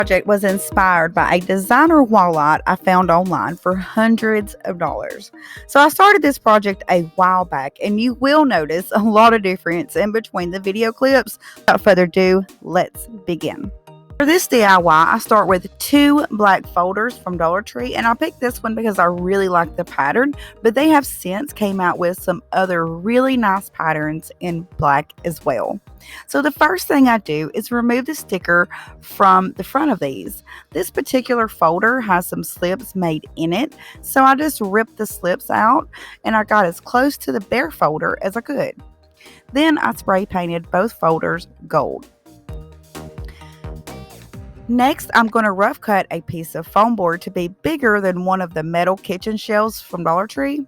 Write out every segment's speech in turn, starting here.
Project was inspired by a designer wall art I found online for hundreds of dollars. So I started this project a while back, and you will notice a lot of difference in between the video clips. Without further ado, let's begin. For this DIY, I start with 2 black folders from Dollar Tree, and I picked this one because I really like the pattern, but they have since came out with some other really nice patterns in black as well. So the first thing I do is remove the sticker from the front of these. This particular folder has some slips made in it, so I just ripped the slips out and I got as close to the bare folder as I could. Then I spray painted both folders gold. Next, I'm going to rough cut a piece of foam board to be bigger than one of the metal kitchen shelves from Dollar Tree.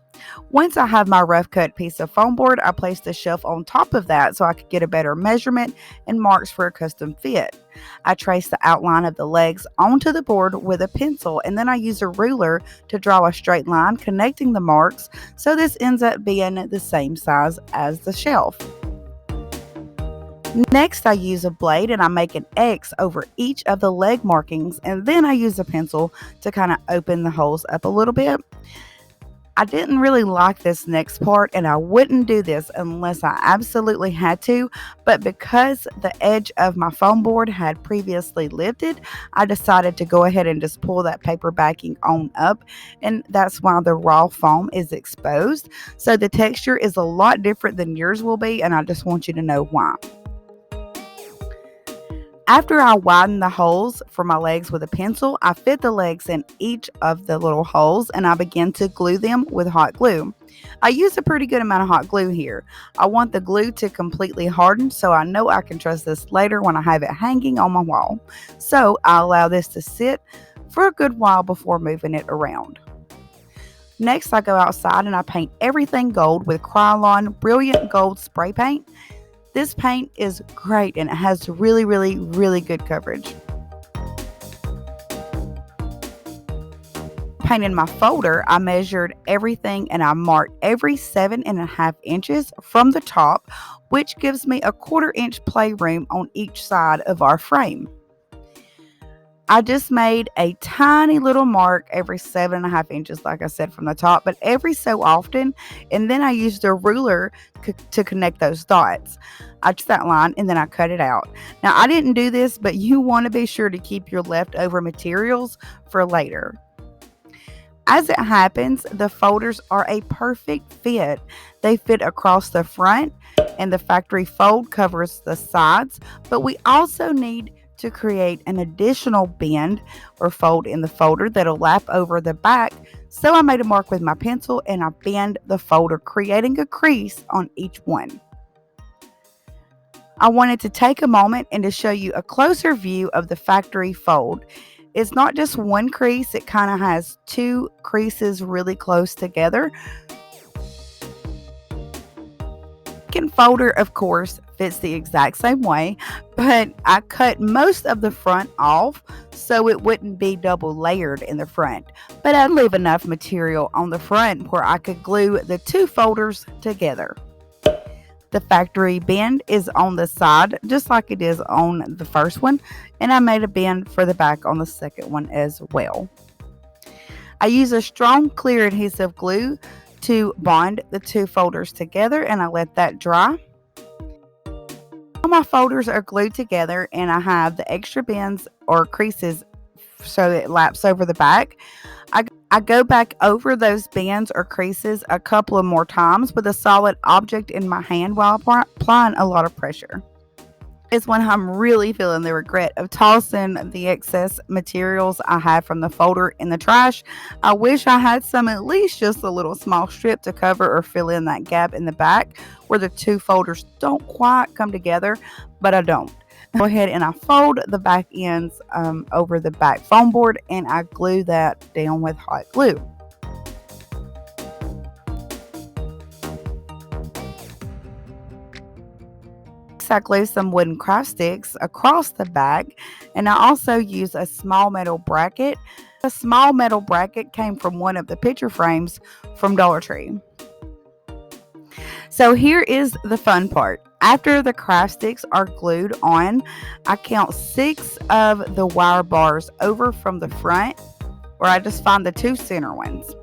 Once I have my rough cut piece of foam board, I place the shelf on top of that so I could get a better measurement and marks for a custom fit. I trace the outline of the legs onto the board with a pencil, and then I use a ruler to draw a straight line connecting the marks so this ends up being the same size as the shelf. Next, I use a blade and I make an X over each of the leg markings, and then I use a pencil to kind of open the holes up a little bit. I didn't really like this next part, and I wouldn't do this unless I absolutely had to, but because the edge of my foam board had previously lifted, I decided to go ahead and just pull that paper backing on up, and that's why the raw foam is exposed. So the texture is a lot different than yours will be, and I just want you to know why. After I widen the holes for my legs with a pencil, I fit the legs in each of the little holes and I begin to glue them with hot glue. I use a pretty good amount of hot glue here. I want the glue to completely harden so I know I can trust this later when I have it hanging on my wall. So I allow this to sit for a good while before moving it around. Next, I go outside and I paint everything gold with Krylon Brilliant Gold spray paint. This paint is great and it has really good coverage. Painting my folder, I measured everything and I marked every 7.5 inches from the top, which gives me a 1/4 inch playroom on each side of our frame. I just made a tiny little mark every 7.5 inches, like I said, from the top, but every so often, and then I used a ruler to connect those dots. I drew that line and then I cut it out. Now, I didn't do this, but you want to be sure to keep your leftover materials for later. As it happens, the folders are a perfect fit. They fit across the front, and the factory fold covers the sides, but we also need to create an additional bend or fold in the folder that'll lap over the back. So I made a mark with my pencil and I bend the folder, creating a crease on each one. I wanted to take a moment and to show you a closer view of the factory fold. It's not just one crease, it kind of has 2 creases really close together. Second folder, of course, fits the exact same way, but I cut most of the front off so it wouldn't be double layered in the front, but I'd leave enough material on the front where I could glue the 2 folders together. The factory bend is on the side just like it is on the first one, and I made a bend for the back on the second one as well. I use a strong clear adhesive glue to bond the 2 folders together, and I let that dry. All my folders are glued together and I have the extra bends or creases so it laps over the back. I go back over those bends or creases a couple of more times with a solid object in my hand while applying a lot of pressure. It's when I'm really feeling the regret of tossing the excess materials I had from the folder in the trash. I wish I had at least just a little small strip to cover or fill in that gap in the back where the 2 folders don't quite come together, but I don't. Go ahead and I fold the back ends over the back foam board and I glue that down with hot glue. I glue some wooden craft sticks across the back, and I also use a small metal bracket. A small metal bracket came from one of the picture frames from Dollar Tree. So here is the fun part. After the craft sticks are glued on, I count 6 of the wire bars over from the front, where I just find the 2 center ones.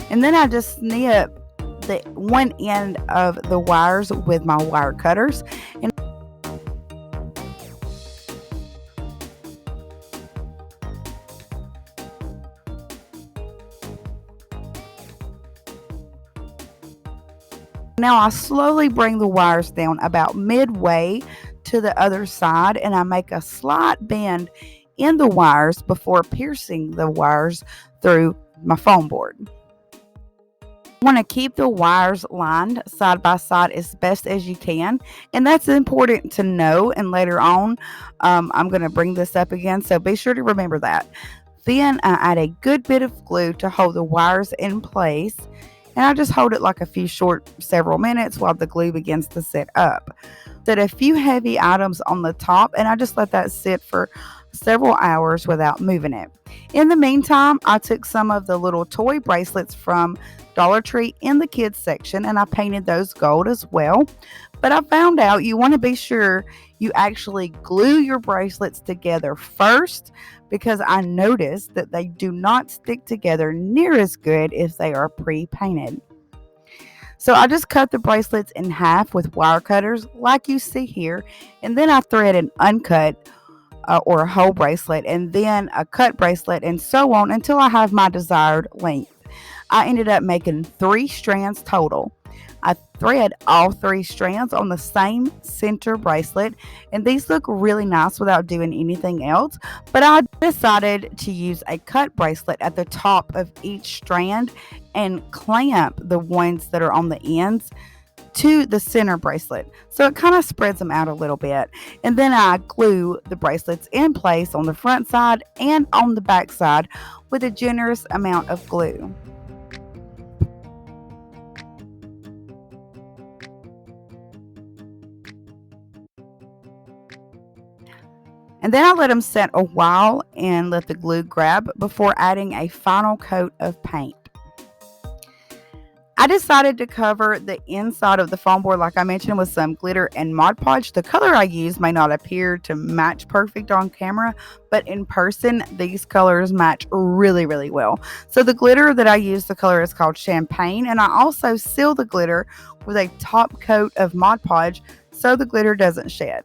And then I just snip the one end of the wires with my wire cutters. And now I slowly bring the wires down about midway to the other side, and I make a slight bend in the wires before piercing the wires through my foam board. You want to keep the wires lined side by side as best as you can, and that's important to know. And later on, I'm going to bring this up again, so be sure to remember that. Then I add a good bit of glue to hold the wires in place, and I just hold it like several minutes while the glue begins to set up. Set a few heavy items on the top, and I just let that sit for several hours without moving it. In the meantime, I took some of the little toy bracelets from Dollar Tree in the kids section, and I painted those gold as well. But I found out you want to be sure you actually glue your bracelets together first, because I noticed that they do not stick together near as good if they are pre-painted. So I just cut the bracelets in half with wire cutters like you see here, and then I thread an uncut or a whole bracelet, and then a cut bracelet, and so on until I have my desired length. I ended up making 3 strands total. I thread all 3 strands on the same center bracelet, and these look really nice without doing anything else, but I decided to use a cut bracelet at the top of each strand and clamp the ones that are on the ends to the center bracelet, so it kind of spreads them out a little bit. And then I glue the bracelets in place on the front side and on the back side with a generous amount of glue. And then I let them set a while and let the glue grab before adding a final coat of paint. I decided to cover the inside of the foam board, like I mentioned, with some glitter and Mod Podge. The color I used may not appear to match perfect on camera, but in person, these colors match really, really well. So the glitter that I used, the color is called Champagne, and I also seal the glitter with a top coat of Mod Podge so the glitter doesn't shed.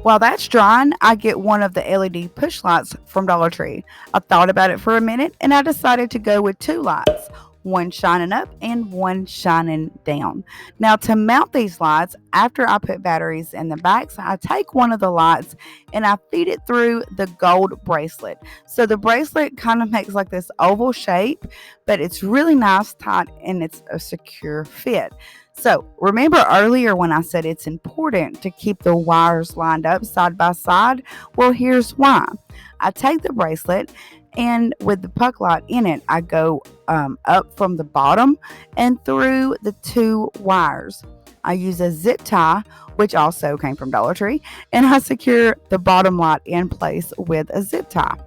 While that's drying, I get one of the LED push lights from Dollar Tree. I thought about it for a minute, and I decided to go with 2 lights, one shining up and one shining down. Now, to mount these lights, after I put batteries in the backs, I take one of the lights and I feed it through the gold bracelet. So the bracelet kind of makes like this oval shape, but it's really nice, tight, and it's a secure fit. So remember earlier when I said it's important to keep the wires lined up side by side? Well, here's why. I take the bracelet, and with the puck light in it, I go up from the bottom and through the 2 wires. I use a zip tie, which also came from Dollar Tree, and I secure the bottom light in place with a zip tie.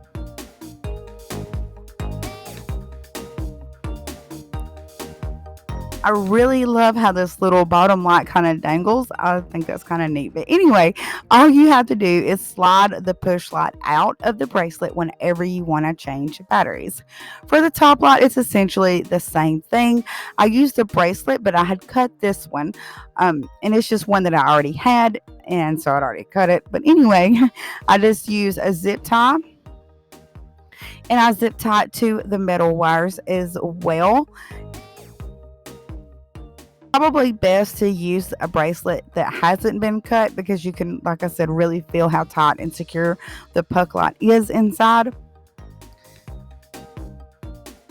I really love how this little bottom light kind of dangles. I think that's kind of neat. But anyway, all you have to do is slide the push light out of the bracelet whenever you want to change batteries. For the top light, it's essentially the same thing. I used the bracelet, but I had cut this one. And it's just one that I already had, and so I'd already cut it. But anyway, I just use a zip tie, and I zip tie it to the metal wires as well. Probably best to use a bracelet that hasn't been cut, because you can, like I said, really feel how tight and secure the puck light is inside.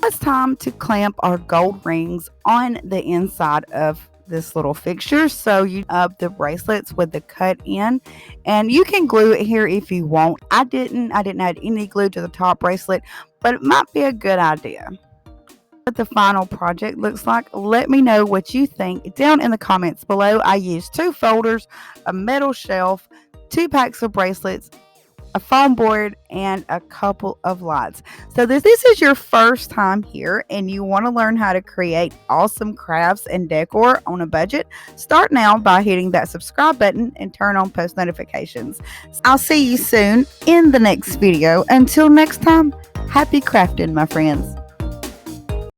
It's time to clamp our gold rings on the inside of this little fixture. So you up the bracelets with the cut in, and you can glue it here if you want. I didn't add any glue to the top bracelet, but it might be a good idea. What the final project looks like, let me know what you think down in the comments below. I used 2 folders, a metal shelf, 2 packs of bracelets, a foam board, and a couple of lights. So this is your first time here and you want to learn how to create awesome crafts and decor on a budget, start now by hitting that subscribe button and turn on post notifications. I'll see you soon in the next video. Until next time, happy crafting, my friends.